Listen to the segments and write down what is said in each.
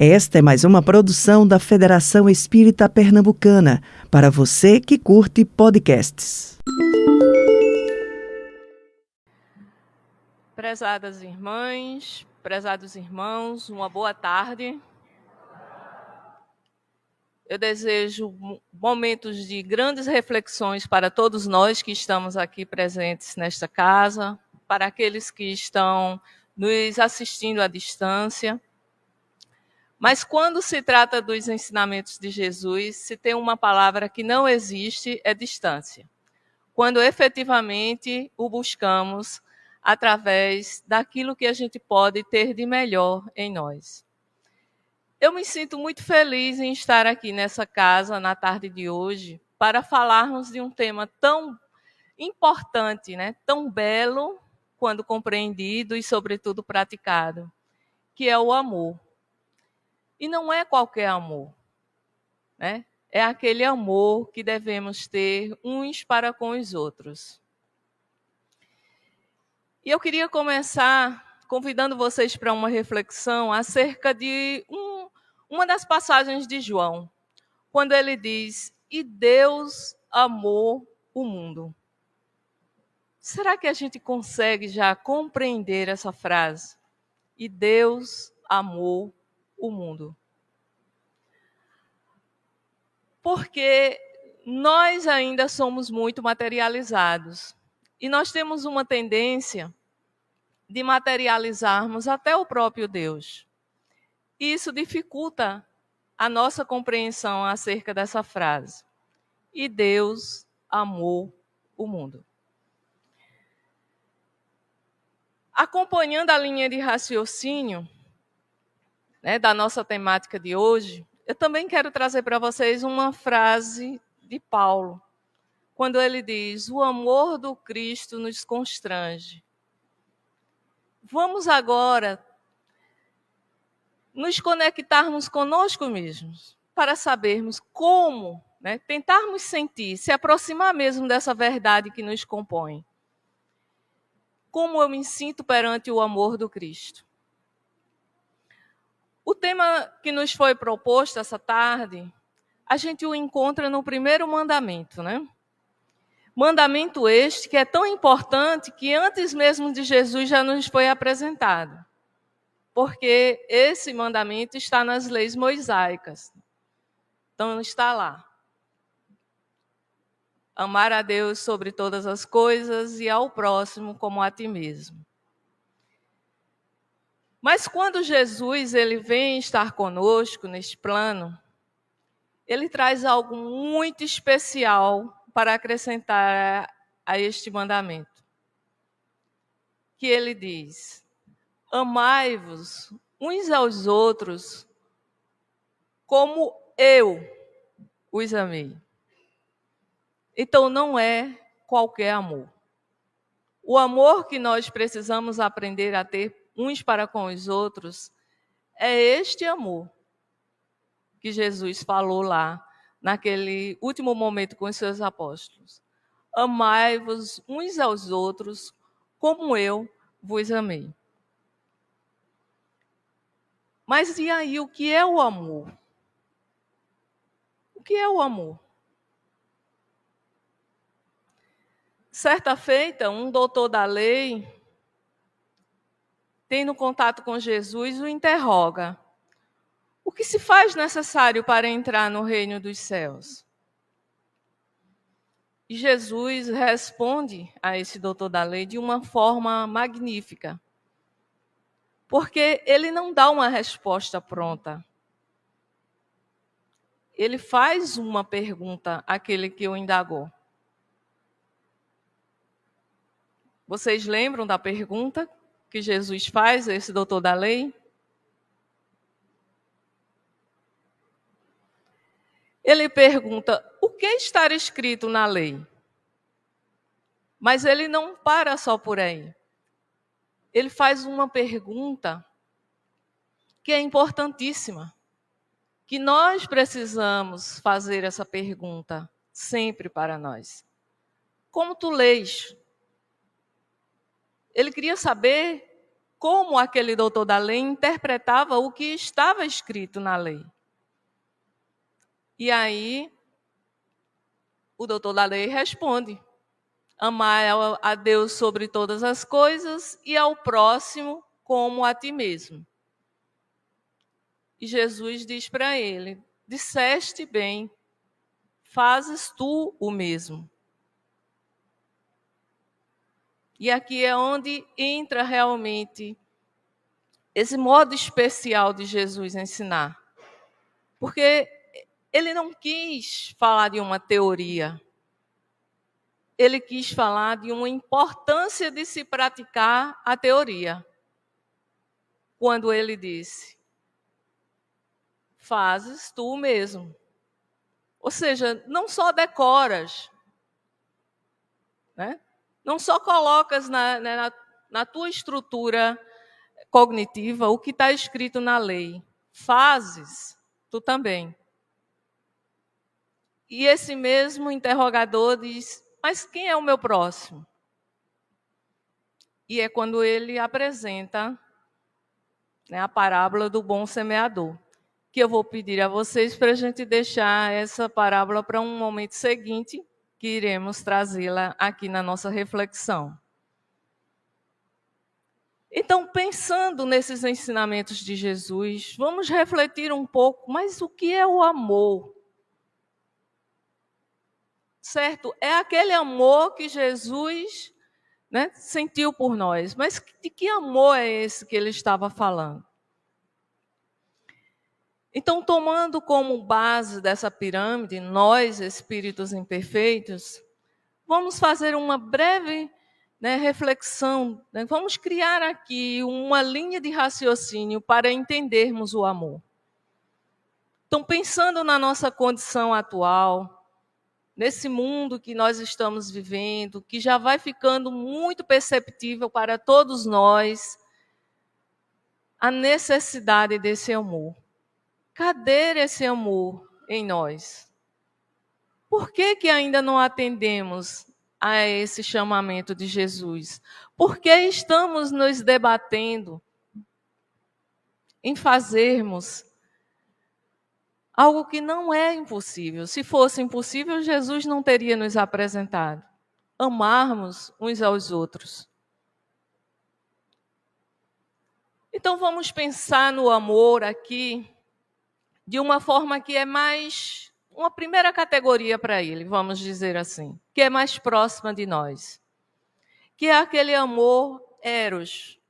Esta é mais uma produção da Federação Espírita Pernambucana, para você que curte podcasts. Prezadas irmãs, prezados irmãos, uma boa tarde. Eu desejo momentos de grandes reflexões para todos nós que estamos aqui presentes nesta casa, para aqueles que estão nos assistindo à distância. Mas quando se trata dos ensinamentos de Jesus, se tem uma palavra que não existe, é distância. Quando efetivamente o buscamos através daquilo que a gente pode ter de melhor em nós. Eu me sinto muito feliz em estar aqui nessa casa na tarde de hoje para falarmos de um tema tão importante, tão belo quando compreendido e, sobretudo, praticado, que é o amor. E não é qualquer amor, É aquele amor que devemos ter uns para com os outros. E eu queria começar convidando vocês para uma reflexão acerca de uma das passagens de João, quando ele diz: "E Deus amou o mundo". Será que a gente consegue já compreender essa frase? E Deus amou o mundo. Porque nós ainda somos muito materializados. E nós temos uma tendência de materializarmos até o próprio Deus. E isso dificulta a nossa compreensão acerca dessa frase. E Deus amou o mundo. Acompanhando a linha de raciocínio, da nossa temática de hoje, eu também quero trazer para vocês uma frase de Paulo, quando ele diz: "O amor do Cristo nos constrange". Vamos agora nos conectarmos conosco mesmos, para sabermos como, tentarmos sentir, se aproximar mesmo dessa verdade que nos compõe. Como eu me sinto perante o amor do Cristo? O tema que nos foi proposto essa tarde, a gente o encontra no primeiro mandamento, Mandamento este que é tão importante que antes mesmo de Jesus já nos foi apresentado. Porque esse mandamento está nas leis mosaicas. Então está lá. Amar a Deus sobre todas as coisas e ao próximo como a ti mesmo. Mas quando Jesus ele vem estar conosco neste plano, ele traz algo muito especial para acrescentar a este mandamento. Que ele diz: amai-vos uns aos outros como eu os amei. Então não é qualquer amor. O amor que nós precisamos aprender a ter uns para com os outros é este amor que Jesus falou lá, naquele último momento com os seus apóstolos. Amai-vos uns aos outros como eu vos amei. Mas e aí, o que é o amor? O que é o amor? Certa feita, um doutor da lei, tendo contato com Jesus, o interroga: o que se faz necessário para entrar no reino dos céus? E Jesus responde a esse doutor da lei de uma forma magnífica. Porque ele não dá uma resposta pronta. Ele faz uma pergunta àquele que o indagou. Vocês lembram da pergunta que Jesus faz a esse doutor da lei? Ele pergunta: o que está escrito na lei? Mas ele não para só por aí. Ele faz uma pergunta que é importantíssima, que nós precisamos fazer essa pergunta sempre para nós. Como tu lês? Ele queria saber como aquele doutor da lei interpretava o que estava escrito na lei. E aí, o doutor da lei responde: amar a Deus sobre todas as coisas e ao próximo como a ti mesmo. E Jesus diz para ele: disseste bem, fazes tu o mesmo. E aqui é onde entra realmente esse modo especial de Jesus ensinar. Porque ele não quis falar de uma teoria. Ele quis falar de uma importância de se praticar a teoria. Quando ele disse: fazes tu mesmo. Ou seja, não só decoras, né? Não só colocas na tua estrutura cognitiva o que está escrito na lei. Fazes tu também. E esse mesmo interrogador diz: mas quem é o meu próximo? E é quando ele apresenta, né, a parábola do bom semeador, que eu vou pedir a vocês para a gente deixar essa parábola para um momento seguinte, que iremos trazê-la aqui na nossa reflexão. Então, pensando nesses ensinamentos de Jesus, vamos refletir um pouco, mas o que é o amor? Certo? É aquele amor que Jesus, né, sentiu por nós. Mas de que amor é esse que ele estava falando? Então, tomando como base dessa pirâmide, nós, espíritos imperfeitos, vamos fazer uma breve, né, reflexão. Né? Vamos criar aqui uma linha de raciocínio para entendermos o amor. Então, pensando na nossa condição atual, nesse mundo que nós estamos vivendo, que já vai ficando muito perceptível para todos nós, a necessidade desse amor. Cadê esse amor em nós? Por que ainda não atendemos a esse chamamento de Jesus? Por que estamos nos debatendo em fazermos algo que não é impossível? Se fosse impossível, Jesus não teria nos apresentado. Amarmos uns aos outros. Então vamos pensar no amor aqui de uma forma que é mais uma primeira categoria para ele, vamos dizer assim, que é mais próxima de nós, que é aquele amor eros,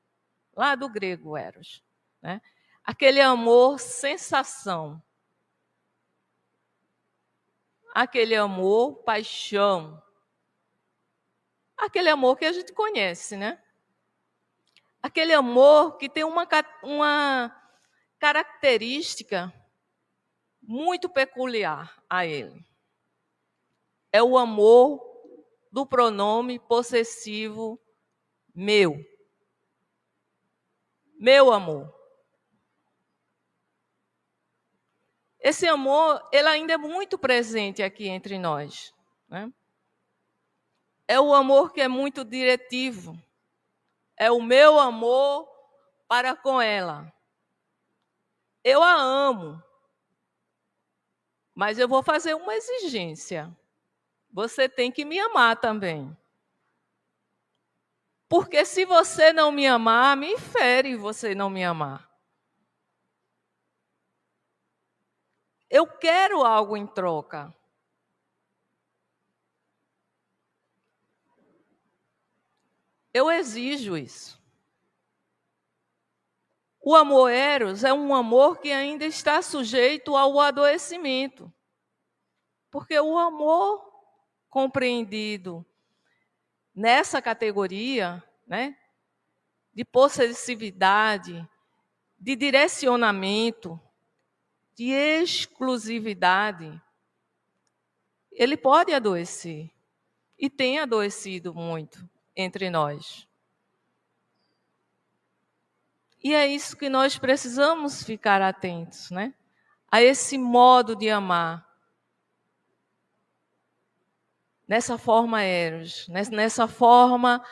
lá do grego eros, né? Aquele amor sensação, aquele amor paixão, aquele amor que a gente conhece, né? Aquele amor que tem uma característica muito peculiar a ele. É o amor do pronome possessivo meu. Meu amor. Esse amor, ele ainda é muito presente aqui entre nós, né? É o amor que é muito diretivo. É o meu amor para com ela. Eu a amo, mas eu vou fazer uma exigência. Você tem que me amar também. Porque se você não me amar, me fere você não me amar. Eu quero algo em troca. Eu exijo isso. O amor eros é um amor que ainda está sujeito ao adoecimento. Porque o amor compreendido nessa categoria, né, de possessividade, de direcionamento, de exclusividade, ele pode adoecer. E tem adoecido muito entre nós. E é isso que nós precisamos ficar atentos, né? A esse modo de amar. Nessa forma eros, nessa forma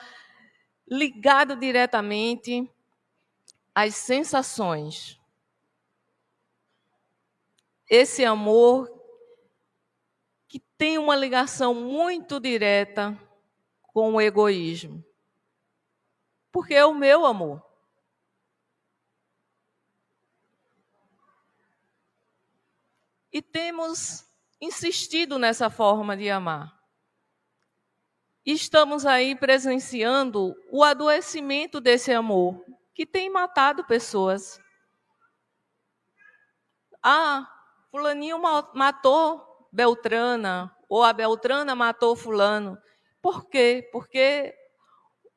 ligado diretamente as sensações. Esse amor que tem uma ligação muito direta com o egoísmo. Porque é o meu amor. E temos insistido nessa forma de amar. E estamos aí presenciando o adoecimento desse amor, que tem matado pessoas. Fulaninho matou Beltrana, ou a Beltrana matou fulano. Por quê? Porque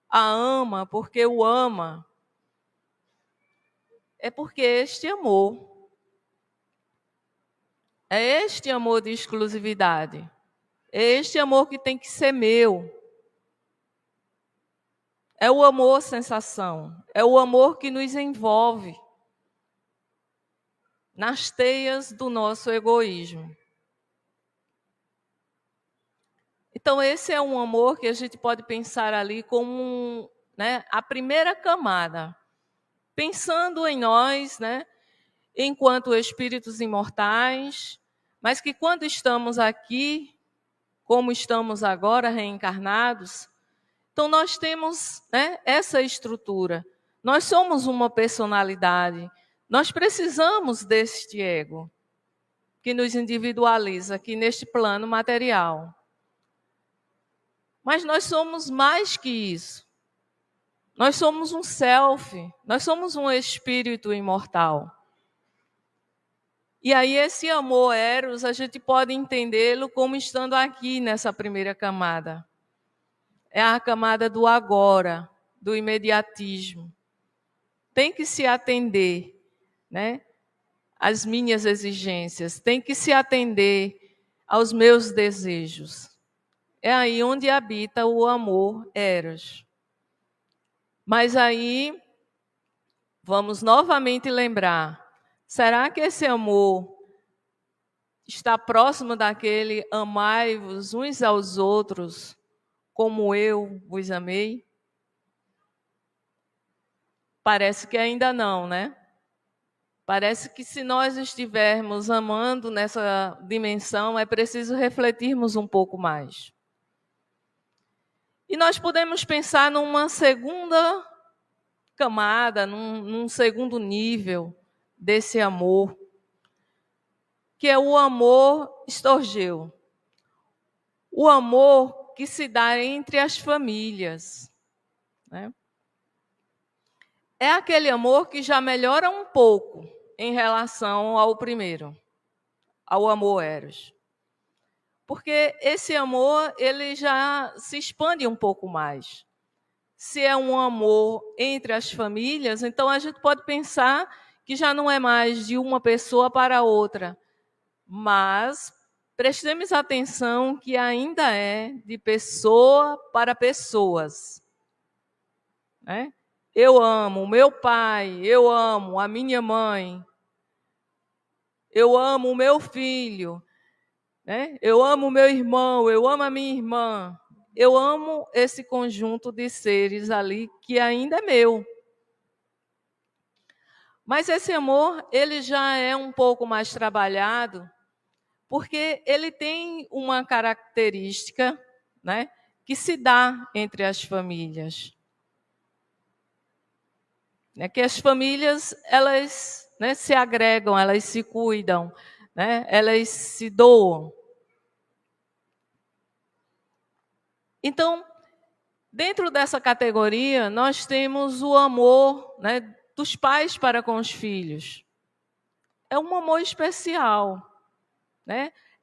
a ama, porque o ama. É porque este amor, é este amor de exclusividade, é este amor que tem que ser meu. É o amor sensação, é o amor que nos envolve nas teias do nosso egoísmo. Então, esse é um amor que a gente pode pensar ali como a primeira camada, pensando em nós, enquanto espíritos imortais, mas que quando estamos aqui, como estamos agora reencarnados, então nós temos essa estrutura. Nós somos uma personalidade. Nós precisamos deste ego que nos individualiza aqui neste plano material. Mas nós somos mais que isso. Nós somos um self, nós somos um espírito imortal. E aí esse amor eros, a gente pode entendê-lo como estando aqui nessa primeira camada. É a camada do agora, do imediatismo. Tem que se atender, às minhas exigências, tem que se atender aos meus desejos. É aí onde habita o amor eros. Mas aí, vamos novamente lembrar, será que esse amor está próximo daquele amai-vos uns aos outros, como eu vos amei? Parece que ainda não, né? Parece que se nós estivermos amando nessa dimensão, é preciso refletirmos um pouco mais. E nós podemos pensar numa segunda camada, num segundo nível desse amor, que é o amor estorgeu. O amor que se dá entre as famílias. É aquele amor que já melhora um pouco em relação ao primeiro, ao amor eros. Porque esse amor, ele já se expande um pouco mais. Se é um amor entre as famílias, então a gente pode pensar que já não é mais de uma pessoa para outra, mas prestemos atenção que ainda é de pessoa para pessoas. Eu amo o meu pai, eu amo a minha mãe, eu amo o meu filho, eu amo o meu irmão, eu amo a minha irmã. Eu amo esse conjunto de seres ali que ainda é meu. Mas esse amor, ele já é um pouco mais trabalhado, porque ele tem uma característica, que se dá entre as famílias. Que as famílias, elas se agregam, elas se cuidam, elas se doam. Então, dentro dessa categoria, nós temos o amor dos pais para com os filhos. É um amor especial.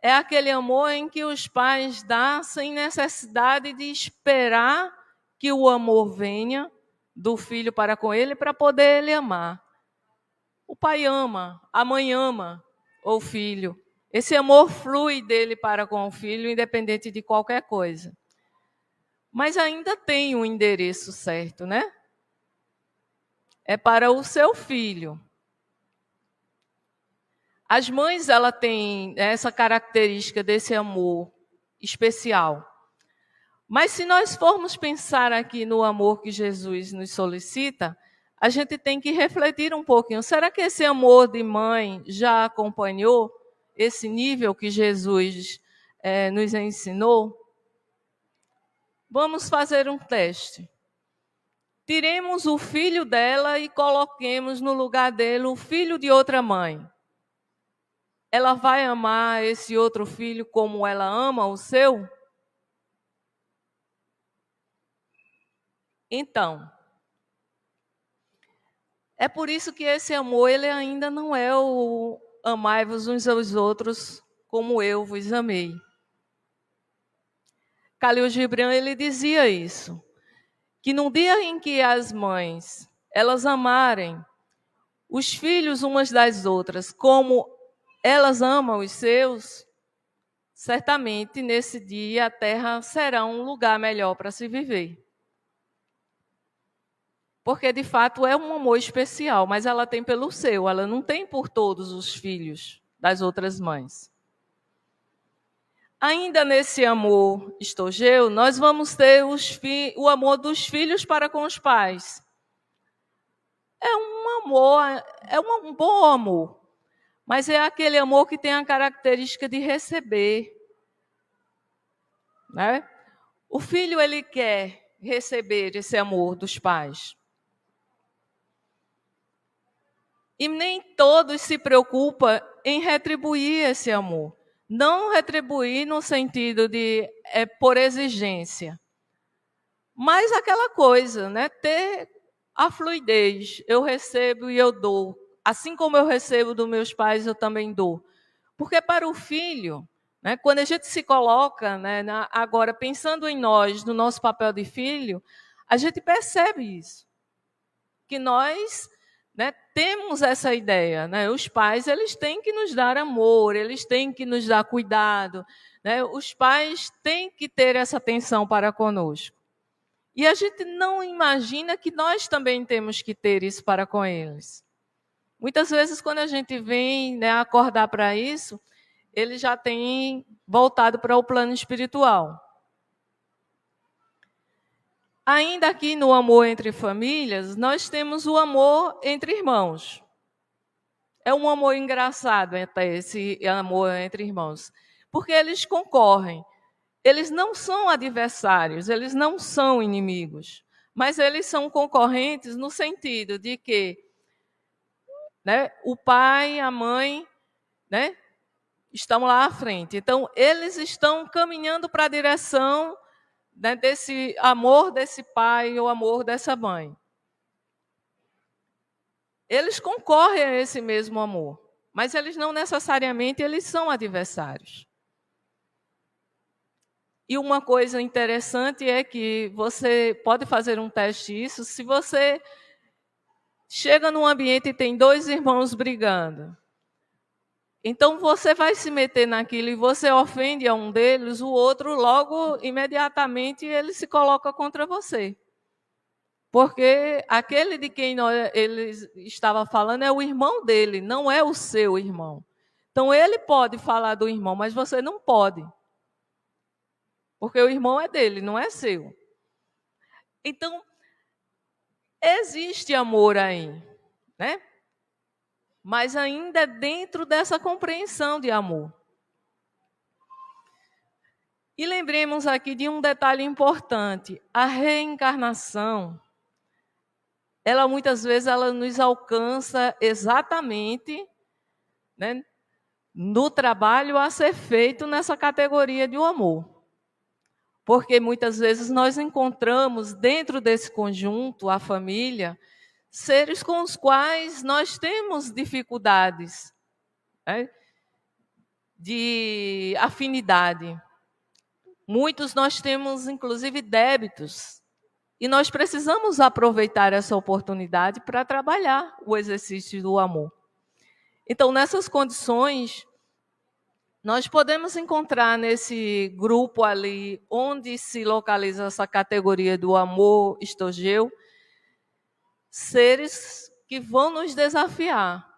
É aquele amor em que os pais dão sem necessidade de esperar que o amor venha do filho para com ele para poder ele amar. O pai ama, a mãe ama o filho. Esse amor flui dele para com o filho, independente de qualquer coisa. Mas ainda tem um endereço certo, É para o seu filho. As mães, ela têm essa característica desse amor especial. Mas se nós formos pensar aqui no amor que Jesus nos solicita, a gente tem que refletir um pouquinho. Será que esse amor de mãe já acompanhou esse nível que Jesus nos ensinou? Vamos fazer um teste. Tiremos o filho dela e coloquemos no lugar dele o filho de outra mãe. Ela vai amar esse outro filho como ela ama o seu? Então, é por isso que esse amor ele ainda não é o amai-vos uns aos outros como eu vos amei. Khalil Gibran ele dizia isso, que no dia em que as mães elas amarem os filhos umas das outras como elas amam os seus, certamente nesse dia a terra será um lugar melhor para se viver. Porque de fato é um amor especial, mas ela tem pelo seu, ela não tem por todos os filhos das outras mães. Ainda nesse amor estojeu, nós vamos ter o amor dos filhos para com os pais. É um amor, é um bom amor, mas é aquele amor que tem a característica de receber. Né? O filho ele quer receber esse amor dos pais. E nem todos se preocupam em retribuir esse amor. Não retribuir no sentido de por exigência. Mas aquela coisa, né? Ter a fluidez. Eu recebo e eu dou. Assim como eu recebo dos meus pais, eu também dou. Porque para o filho, né, quando a gente se coloca, né, agora pensando em nós, no nosso papel de filho, a gente percebe isso. Que nós... né, temos essa ideia, né? Os pais eles têm que nos dar amor, eles têm que nos dar cuidado, né? Os pais têm que ter essa atenção para conosco. E a gente não imagina que nós também temos que ter isso para com eles. Muitas vezes, quando a gente vem, né, acordar para isso, eles já têm voltado para o plano espiritual. Ainda aqui no amor entre famílias, nós temos o amor entre irmãos. É um amor engraçado até esse amor entre irmãos, porque eles concorrem. Eles não são adversários, eles não são inimigos, mas eles são concorrentes no sentido de que, né, o pai e a mãe, né, estão lá à frente. Então, eles estão caminhando para a direção, né, desse amor desse pai ou amor dessa mãe. Eles concorrem a esse mesmo amor, mas eles não necessariamente eles são adversários. E uma coisa interessante é que você pode fazer um teste isso se você chega num ambiente e tem dois irmãos brigando. Então você vai se meter naquilo e você ofende a um deles, o outro logo, imediatamente, ele se coloca contra você. Porque aquele de quem ele estava falando é o irmão dele, não é o seu irmão. Então ele pode falar do irmão, mas você não pode. Porque o irmão é dele, não é seu. Então, existe amor aí, né? Mas ainda dentro dessa compreensão de amor. E lembremos aqui de um detalhe importante. A reencarnação, ela muitas vezes ela nos alcança exatamente, né, no trabalho a ser feito nessa categoria de amor. Porque muitas vezes nós encontramos dentro desse conjunto, a família, seres com os quais nós temos dificuldades, né, de afinidade. Muitos nós temos, inclusive, débitos. E nós precisamos aproveitar essa oportunidade para trabalhar o exercício do amor. Então, nessas condições, nós podemos encontrar nesse grupo ali, onde se localiza essa categoria do amor estojeu, seres que vão nos desafiar,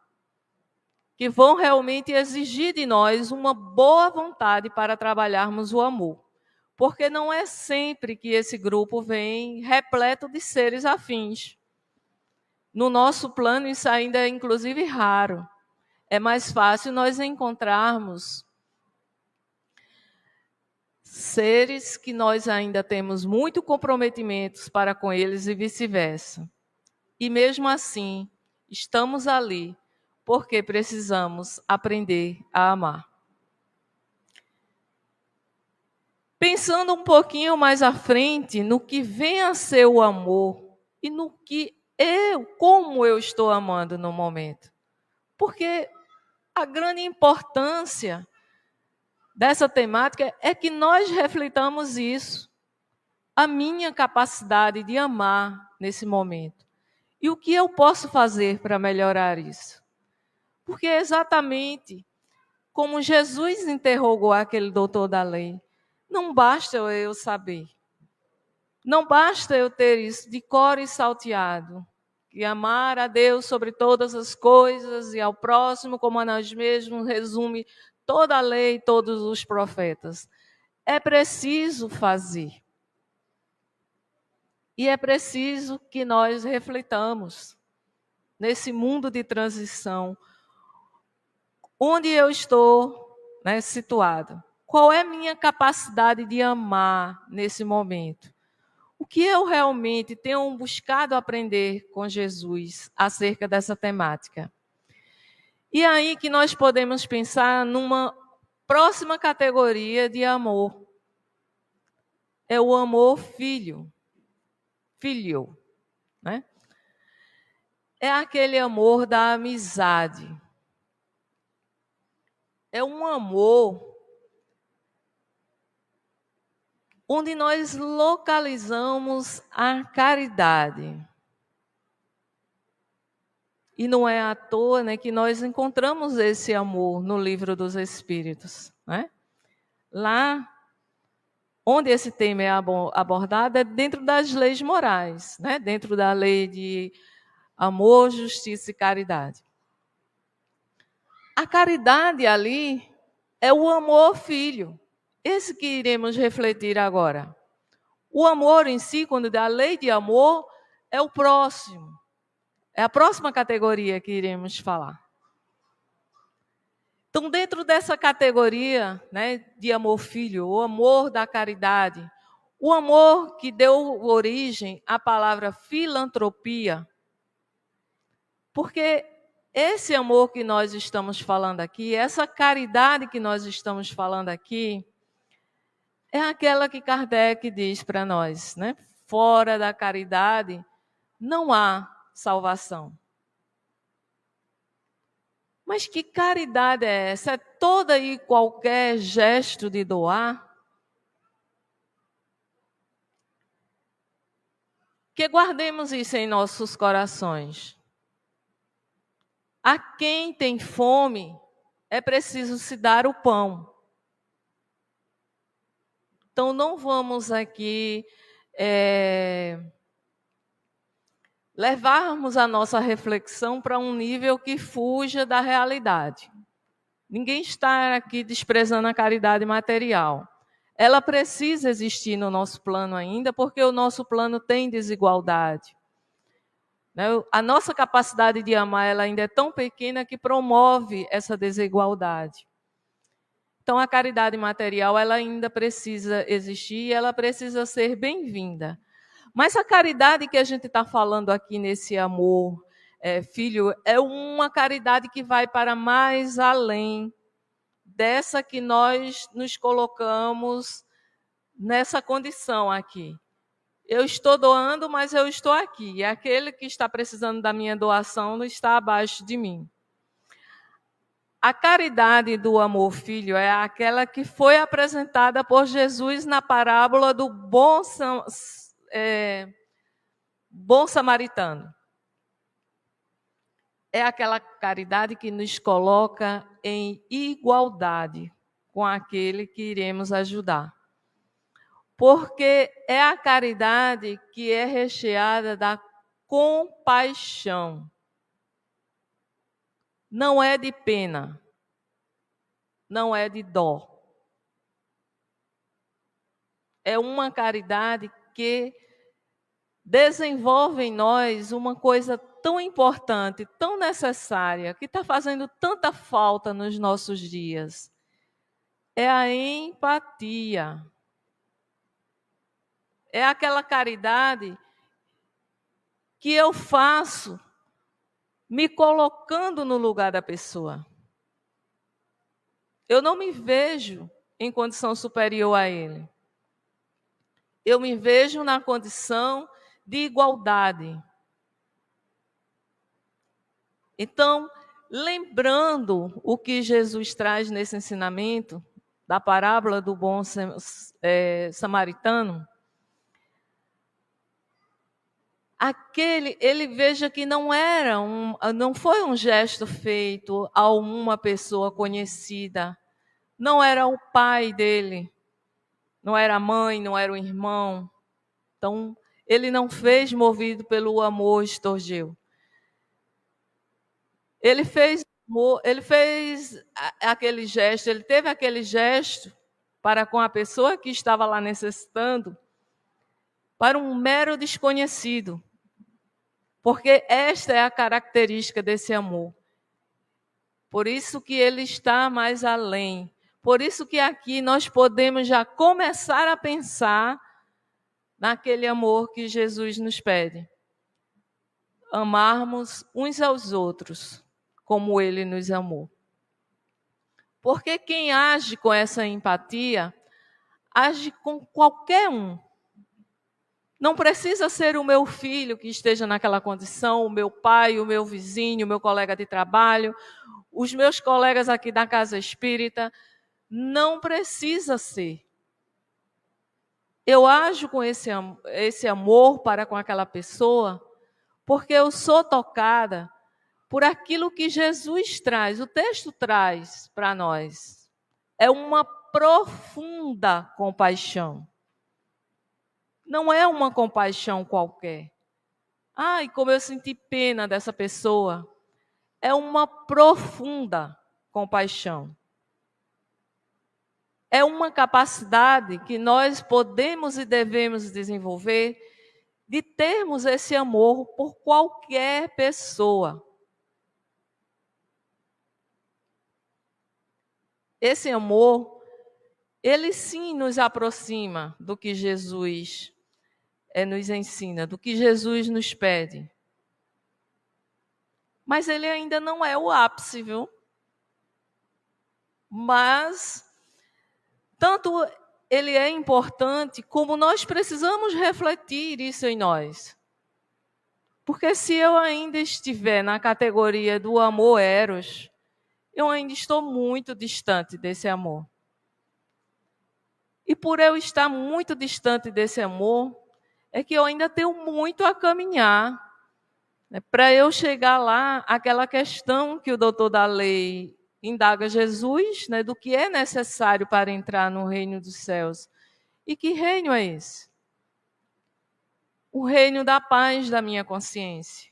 que vão realmente exigir de nós uma boa vontade para trabalharmos o amor. Porque não é sempre que esse grupo vem repleto de seres afins. No nosso plano, isso ainda é, inclusive, raro. É mais fácil nós encontrarmos seres que nós ainda temos muito comprometimentos para com eles e vice-versa. E mesmo assim, estamos ali porque precisamos aprender a amar. Pensando um pouquinho mais à frente no que vem a ser o amor e no que como eu estou amando no momento. Porque a grande importância dessa temática é que nós reflitamos isso, a minha capacidade de amar nesse momento. E o que eu posso fazer para melhorar isso? Porque é exatamente como Jesus interrogou aquele doutor da lei. Não basta eu saber. Não basta eu ter isso de cor e salteado. E amar a Deus sobre todas as coisas e ao próximo como a nós mesmos resume toda a lei e todos os profetas. É preciso fazer. E é preciso que nós reflitamos nesse mundo de transição. Onde eu estou, situado? Qual é a minha capacidade de amar nesse momento? O que eu realmente tenho buscado aprender com Jesus acerca dessa temática? E aí que nós podemos pensar numa próxima categoria de amor. É o amor filho. Filho, né? É aquele amor da amizade. É um amor onde nós localizamos a caridade. E não é à toa, que nós encontramos esse amor no Livro dos Espíritos. Né? Lá, onde esse tema é abordado, é dentro das leis morais, dentro da lei de amor, justiça e caridade. A caridade ali é o amor filho. Esse que iremos refletir agora. O amor em si, quando dá a lei de amor, é o próximo. É a próxima categoria que iremos falar. Então, dentro dessa categoria de amor-filho, o amor da caridade, o amor que deu origem à palavra filantropia, porque esse amor que nós estamos falando aqui, essa caridade que nós estamos falando aqui, é aquela que Kardec diz para nós, fora da caridade não há salvação. Mas que caridade é essa? É toda e qualquer gesto de doar? Que guardemos isso em nossos corações. A quem tem fome, é preciso se dar o pão. Então, não vamos aqui levarmos a nossa reflexão para um nível que fuja da realidade. Ninguém está aqui desprezando a caridade material. Ela precisa existir no nosso plano ainda, porque o nosso plano tem desigualdade. A nossa capacidade de amar ela ainda é tão pequena que promove essa desigualdade. Então, a caridade material ela ainda precisa existir e ela precisa ser bem-vinda. Mas a caridade que a gente está falando aqui nesse amor, filho, é uma caridade que vai para mais além dessa que nós nos colocamos nessa condição aqui. Eu estou doando, mas eu estou aqui. E aquele que está precisando da minha doação não está abaixo de mim. A caridade do amor filho é aquela que foi apresentada por Jesus na parábola do bom samaritano. É aquela caridade que nos coloca em igualdade com aquele que iremos ajudar. Porque é a caridade que é recheada da compaixão. Não é de pena, não é de dó. É uma caridade que desenvolve em nós uma coisa tão importante, tão necessária, que está fazendo tanta falta nos nossos dias, é a empatia. É aquela caridade que eu faço me colocando no lugar da pessoa. Eu não me vejo em condição superior a ele. Eu me vejo na condição de igualdade. Então, lembrando o que Jesus traz nesse ensinamento, da parábola do bom samaritano, ele veja que não foi um gesto feito a uma pessoa conhecida, não era o pai dele, não era a mãe, não era o irmão. Então, ele não fez movido pelo amor estorgeu. Ele fez aquele gesto, ele teve aquele gesto para com a pessoa que estava lá necessitando, para um mero desconhecido. Porque esta é a característica desse amor. Por isso que ele está mais além. Por isso que aqui nós podemos já começar a pensar naquele amor que Jesus nos pede. Amarmos uns aos outros como ele nos amou. Porque quem age com essa empatia, age com qualquer um. Não precisa ser o meu filho que esteja naquela condição, o meu pai, o meu vizinho, o meu colega de trabalho, os meus colegas aqui da casa espírita. Não precisa ser. Eu ajo com esse amor para com aquela pessoa porque eu sou tocada por aquilo que Jesus traz, o texto traz para nós. É uma profunda compaixão. Não é uma compaixão qualquer. Ai, como eu senti pena dessa pessoa. É uma profunda compaixão. É uma capacidade que nós podemos e devemos desenvolver de termos esse amor por qualquer pessoa. Esse amor, ele sim nos aproxima do que Jesus nos ensina, do que Jesus nos pede. Mas ele ainda não é o ápice, viu? Mas, tanto ele é importante, como nós precisamos refletir isso em nós. Porque se eu ainda estiver na categoria do amor eros, eu ainda estou muito distante desse amor. E por eu estar muito distante desse amor, é que eu ainda tenho muito a caminhar, né, para eu chegar lá, aquela questão que o doutor da lei indaga Jesus, né, do que é necessário para entrar no reino dos céus. E que reino é esse? O reino da paz da minha consciência.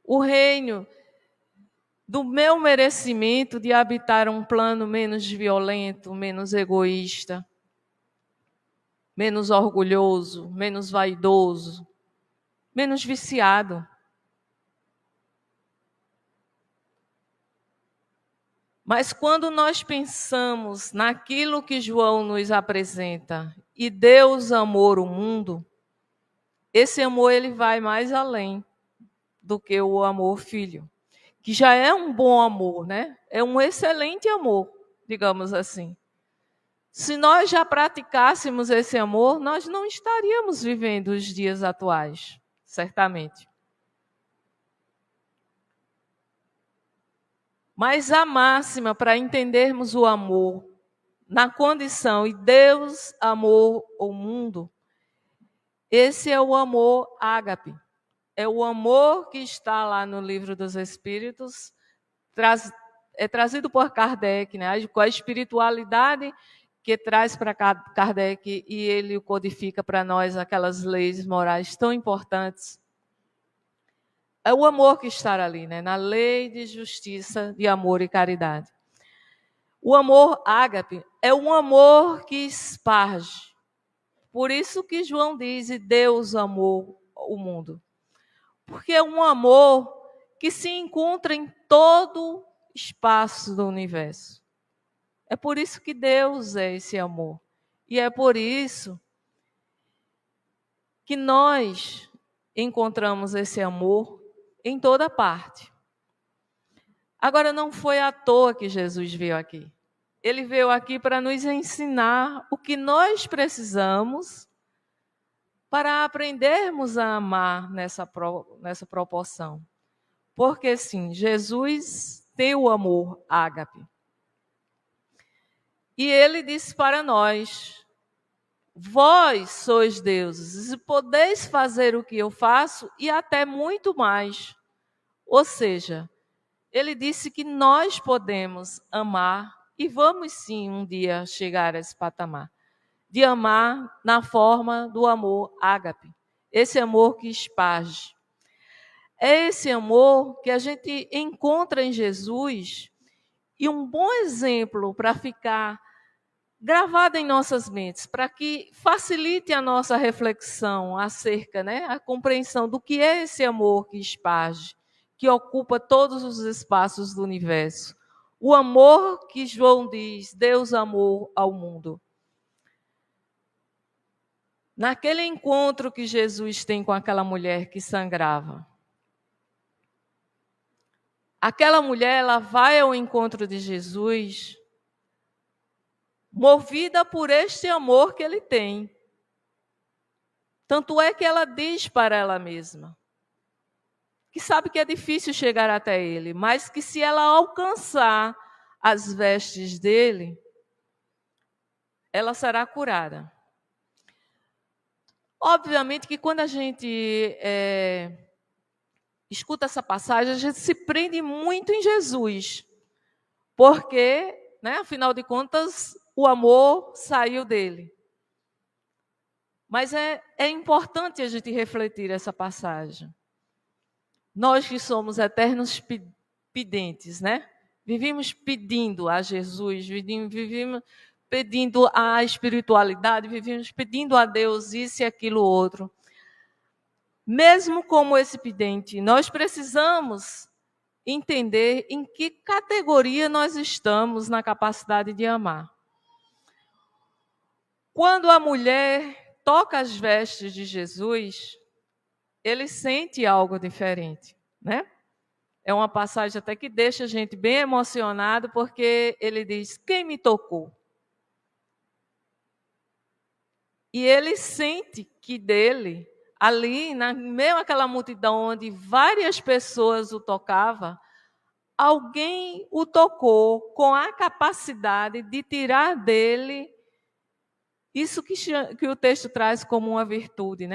O reino do meu merecimento de habitar um plano menos violento, menos egoísta, menos orgulhoso, menos vaidoso, menos viciado. Mas quando nós pensamos naquilo que João nos apresenta, e Deus amou o mundo, esse amor ele vai mais além do que o amor filho, que já é um bom amor, né? É um excelente amor, digamos assim. Se nós já praticássemos esse amor, nós não estaríamos vivendo os dias atuais, certamente. Mas a máxima para entendermos o amor na condição, e Deus amou o mundo, esse é o amor ágape. É o amor que está lá no Livro dos Espíritos, é trazido por Kardec, né? Com a espiritualidade que traz para Kardec e ele codifica para nós aquelas leis morais tão importantes. É o amor que está ali, né? Na lei de justiça, de amor e caridade. O amor ágape é um amor que esparge. Por isso que João diz, Deus amou o mundo. porque é um amor que se encontra em todo espaço do universo. É por isso que Deus é esse amor. E é por isso que nós encontramos esse amor em toda parte. Agora, não foi à toa que Jesus veio aqui. Ele veio aqui para nos ensinar o que nós precisamos para aprendermos a amar nessa proporção. Porque, sim, Jesus tem o amor ágape. E ele disse para nós: vós sois deuses e podeis fazer o que eu faço e até muito mais. Ou seja, ele disse que nós podemos amar e vamos sim um dia chegar a esse patamar de amar na forma do amor ágape, esse amor que esparge. É esse amor que a gente encontra em Jesus e um bom exemplo para ficar gravado em nossas mentes, para que facilite a nossa reflexão acerca, a compreensão do que é esse amor que esparge, que ocupa todos os espaços do universo. O amor que João diz, Deus amou ao mundo. Naquele encontro que Jesus tem com aquela mulher que sangrava, aquela mulher, ela vai ao encontro de Jesus movida por este amor que ele tem. Tanto é que ela diz para ela mesma que sabe que é difícil chegar até ele, mas que se ela alcançar as vestes dele, ela será curada. Obviamente que quando a gente escuta essa passagem, a gente se prende muito em Jesus, porque, afinal de contas, o amor saiu dele. Mas é importante a gente refletir essa passagem. Nós que somos eternos pedentes, vivemos pedindo a Jesus, vivemos pedindo a espiritualidade, vivemos pedindo a Deus isso e aquilo outro. Mesmo como esse pedinte, nós precisamos entender em que categoria nós estamos na capacidade de amar. Quando a mulher toca as vestes de Jesus, ele sente algo diferente, É uma passagem até que deixa a gente bem emocionado, porque ele diz: quem me tocou? E ele sente que dele, ali, na meio daquela multidão onde várias pessoas o tocavam, alguém o tocou com a capacidade de tirar dele isso que o texto traz como uma virtude,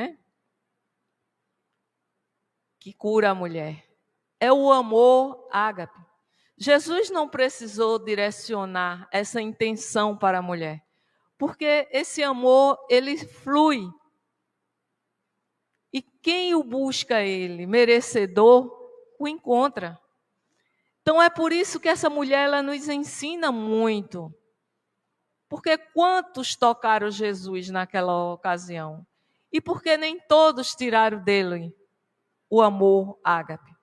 que cura a mulher. É o amor ágape. Jesus não precisou direcionar essa intenção para a mulher, porque esse amor, ele flui. E quem o busca ele, merecedor, o encontra. Então é por isso que essa mulher, ela nos ensina muito. Porque quantos tocaram Jesus naquela ocasião? E porque nem todos tiraram dele o amor ágape?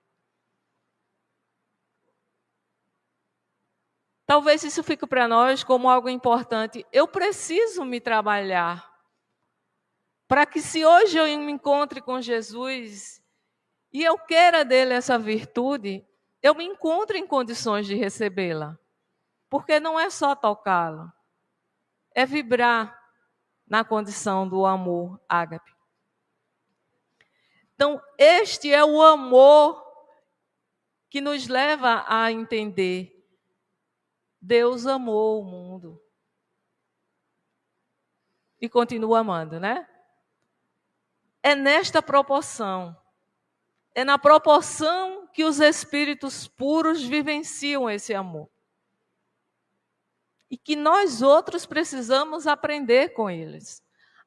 Talvez isso fique para nós como algo importante. Eu preciso me trabalhar para que, se hoje eu me encontre com Jesus e eu queira dele essa virtude, eu me encontre em condições de recebê-la. Porque não é só tocá-lo, é vibrar na condição do amor ágape. Então, este é o amor que nos leva a entender: Deus amou o mundo e continua amando, É nesta proporção, é na proporção que os espíritos puros vivenciam esse amor. E que nós outros precisamos aprender com eles.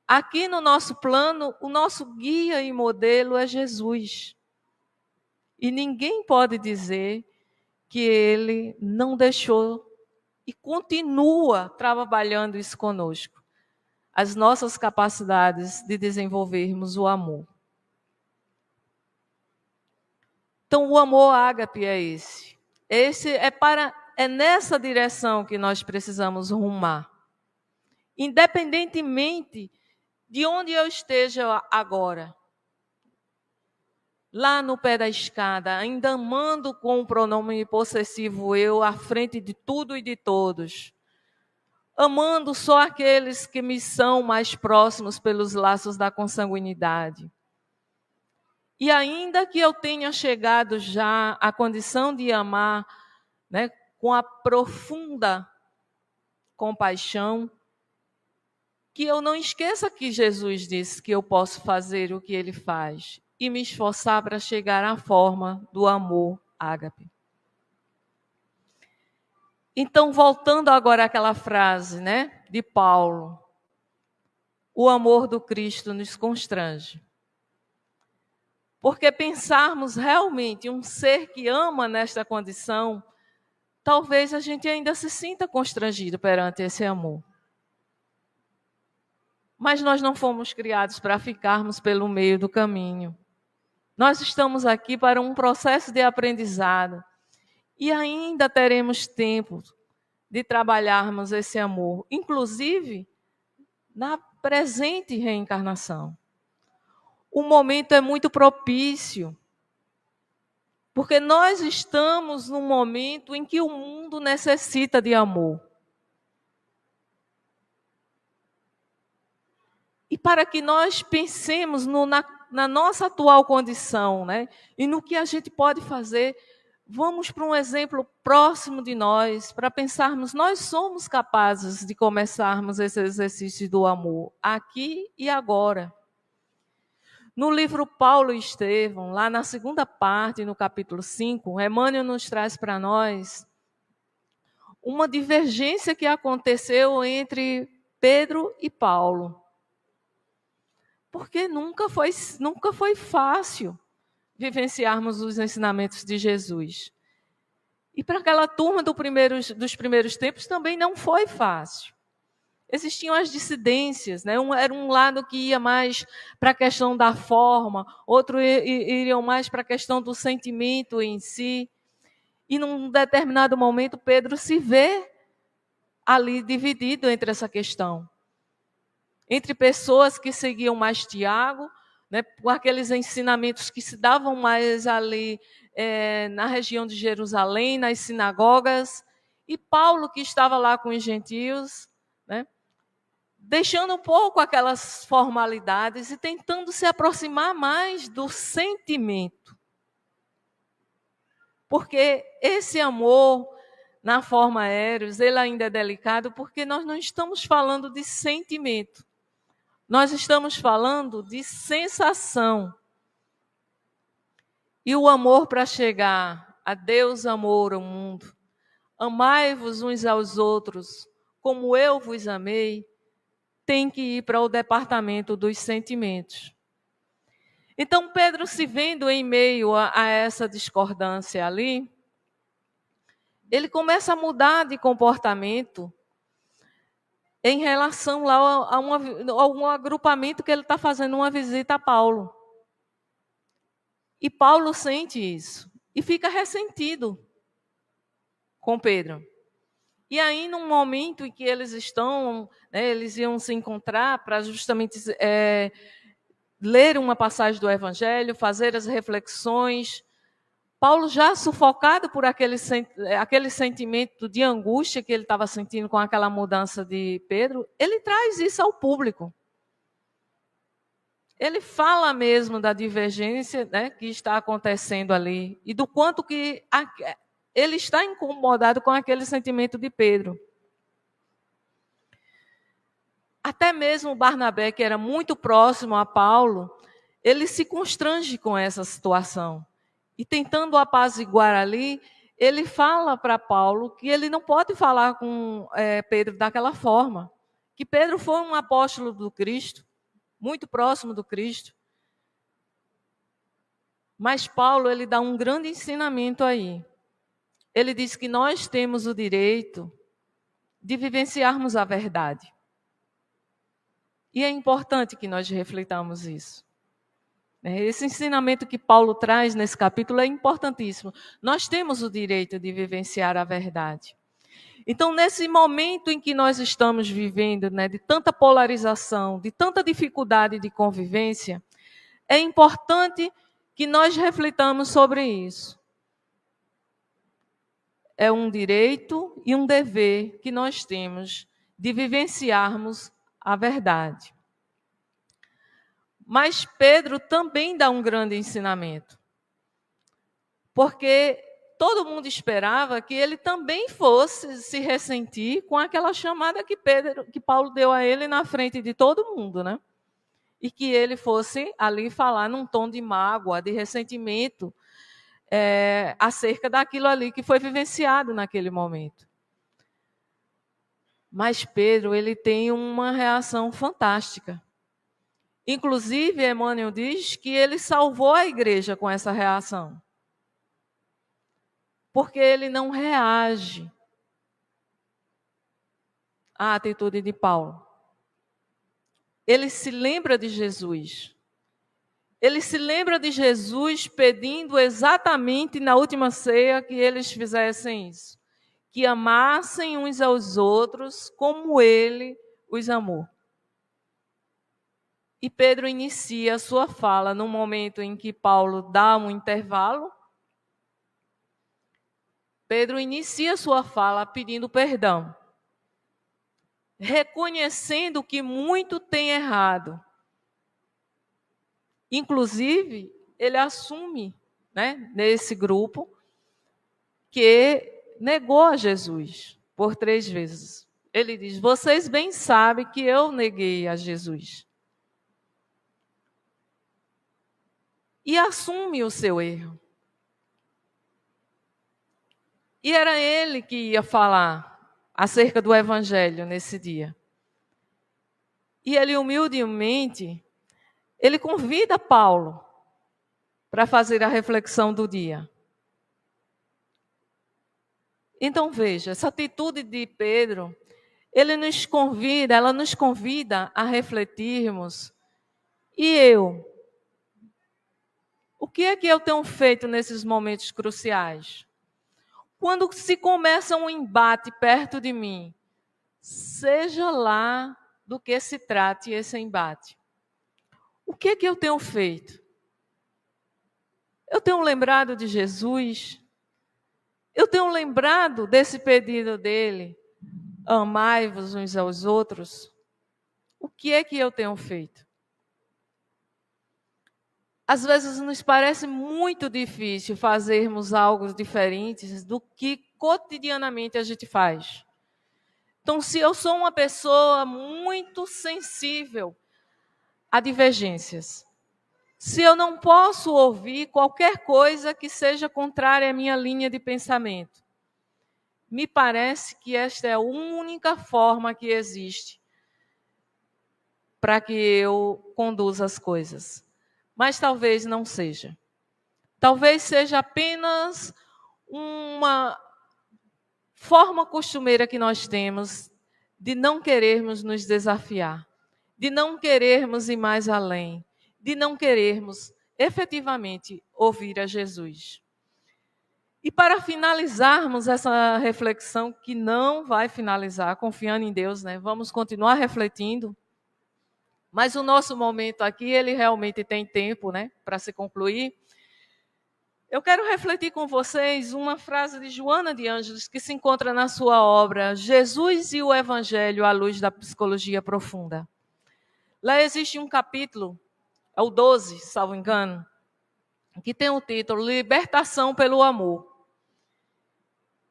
Aqui no nosso plano, o nosso guia e modelo é Jesus. E ninguém pode dizer que ele não deixou e continua trabalhando isso conosco. As nossas capacidades de desenvolvermos o amor. Então, o amor ágape é esse. É nessa direção que nós precisamos rumar. Independentemente de onde eu esteja agora. Lá no pé da escada, ainda amando com o pronome possessivo eu, à frente de tudo e de todos. Amando só aqueles que me são mais próximos pelos laços da consanguinidade. E ainda que eu tenha chegado já à condição de amar, né, com a profunda compaixão, que eu não esqueça que Jesus disse que eu posso fazer o que ele faz e me esforçar para chegar à forma do amor ágape. Então, voltando agora àquela frase, né, de Paulo, o amor do Cristo nos constrange. Porque pensarmos realmente um ser que ama nesta condição, talvez a gente ainda se sinta constrangido perante esse amor. Mas nós não fomos criados para ficarmos pelo meio do caminho. Nós estamos aqui para um processo de aprendizado. E ainda teremos tempo de trabalharmos esse amor, inclusive na presente reencarnação. O momento é muito propício, porque nós estamos num momento em que o mundo necessita de amor. E para que nós pensemos na nossa atual condição, né, e no que a gente pode fazer, vamos para um exemplo próximo de nós, para pensarmos, nós somos capazes de começarmos esse exercício do amor, aqui e agora. No livro Paulo e Estevão, lá na segunda parte, no capítulo 5, Emmanuel nos traz para nós uma divergência que aconteceu entre Pedro e Paulo. Porque nunca foi fácil vivenciarmos os ensinamentos de Jesus. E para aquela turma dos primeiros tempos também não foi fácil. Existiam as dissidências, né? Era um lado que ia mais para a questão da forma, outro iriam mais para a questão do sentimento em si. E num determinado momento Pedro se vê ali dividido entre essa questão. Entre pessoas que seguiam mais Tiago, né, com aqueles ensinamentos que se davam mais ali na região de Jerusalém, nas sinagogas, e Paulo, que estava lá com os gentios, né, deixando um pouco aquelas formalidades e tentando se aproximar mais do sentimento. Porque esse amor, na forma Eros, ele ainda é delicado, porque nós não estamos falando de sentimento. Nós estamos falando de sensação. E o amor para chegar a Deus amor ao mundo, amai-vos uns aos outros, como eu vos amei, tem que ir para o departamento dos sentimentos. Então, Pedro, se vendo em meio a essa discordância ali, ele começa a mudar de comportamento em relação lá a um agrupamento que ele está fazendo uma visita a Paulo. E Paulo sente isso e fica ressentido com Pedro. E aí, num momento em que eles estão, né, eles iam se encontrar para justamente ler uma passagem do Evangelho, fazer as reflexões, Paulo, já sufocado por aquele sentimento de angústia que ele estava sentindo com aquela mudança de Pedro, ele traz isso ao público. Ele fala mesmo da divergência, né, que está acontecendo ali e do quanto que ele está incomodado com aquele sentimento de Pedro. Até mesmo Barnabé, que era muito próximo a Paulo, ele se constrange com essa situação. E tentando apaziguar ali, ele fala para Paulo que ele não pode falar com Pedro daquela forma. Que Pedro foi um apóstolo do Cristo, muito próximo do Cristo. Mas Paulo, ele dá um grande ensinamento aí. Ele diz que nós temos o direito de vivenciarmos a verdade. E é importante que nós reflitamos isso. Esse ensinamento que Paulo traz nesse capítulo é importantíssimo. Nós temos o direito de vivenciar a verdade. Então, nesse momento em que nós estamos vivendo, de tanta polarização, de tanta dificuldade de convivência, é importante que nós reflitamos sobre isso. É um direito e um dever que nós temos de vivenciarmos a verdade. Mas Pedro também dá um grande ensinamento, porque todo mundo esperava que ele também fosse se ressentir com aquela chamada que Paulo deu a ele na frente de todo mundo, né? E que ele fosse ali falar num tom de mágoa, de ressentimento, acerca daquilo ali que foi vivenciado naquele momento. Mas Pedro, ele tem uma reação fantástica. Inclusive, Emmanuel diz que ele salvou a igreja com essa reação. Porque ele não reage à atitude de Paulo. Ele se lembra de Jesus. Ele se lembra de Jesus pedindo exatamente na última ceia que eles fizessem isso. Que amassem uns aos outros como ele os amou. E Pedro inicia a sua fala no momento em que Paulo dá um intervalo. Pedro inicia a sua fala pedindo perdão, reconhecendo que muito tem errado. Inclusive, ele assume, nesse grupo, que negou a Jesus por 3 vezes. Ele diz: vocês bem sabem que eu neguei a Jesus. E assume o seu erro. E era ele que ia falar acerca do Evangelho nesse dia. E ele humildemente, ele convida Paulo para fazer a reflexão do dia. Então veja, essa atitude de Pedro, ela nos convida a refletirmos. E eu? O que é que eu tenho feito nesses momentos cruciais? Quando se começa um embate perto de mim, seja lá do que se trate esse embate, o que é que eu tenho feito? Eu tenho lembrado de Jesus? Eu tenho lembrado desse pedido dele, amai-vos uns aos outros? O que é que eu tenho feito? Às vezes nos parece muito difícil fazermos algo diferente do que cotidianamente a gente faz. Então, se eu sou uma pessoa muito sensível a divergências, se eu não posso ouvir qualquer coisa que seja contrária à minha linha de pensamento, me parece que esta é a única forma que existe para que eu conduza as coisas. Mas talvez não seja. Talvez seja apenas uma forma costumeira que nós temos de não querermos nos desafiar, de não querermos ir mais além, de não querermos efetivamente ouvir a Jesus. E para finalizarmos essa reflexão, que não vai finalizar, confiando em Deus, vamos continuar refletindo. Mas o nosso momento aqui, ele realmente tem tempo, para se concluir. Eu quero refletir com vocês uma frase de Joana de Ângeles, que se encontra na sua obra Jesus e o Evangelho à luz da psicologia profunda. Lá existe um capítulo, é o 12, salvo engano, que tem o título Libertação pelo Amor.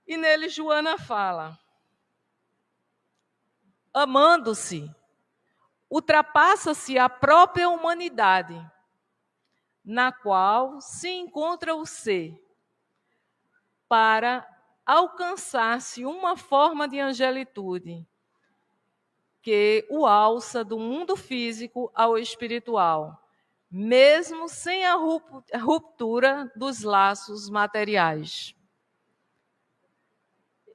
E nele Joana fala: amando-se, ultrapassa-se a própria humanidade, na qual se encontra o ser, para alcançar-se uma forma de angelitude que o alça do mundo físico ao espiritual, mesmo sem a ruptura dos laços materiais.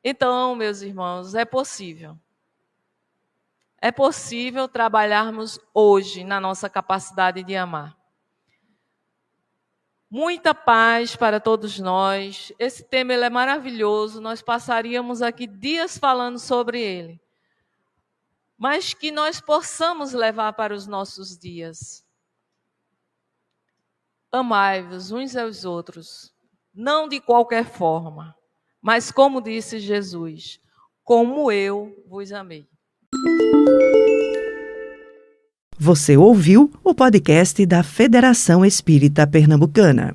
Então, meus irmãos, é possível. É possível trabalharmos hoje na nossa capacidade de amar. Muita paz para todos nós. Esse tema ele é maravilhoso, nós passaríamos aqui dias falando sobre ele. Mas que nós possamos levar para os nossos dias. Amai-vos uns aos outros, não de qualquer forma, mas como disse Jesus, como eu vos amei. Você ouviu o podcast da Federação Espírita Pernambucana.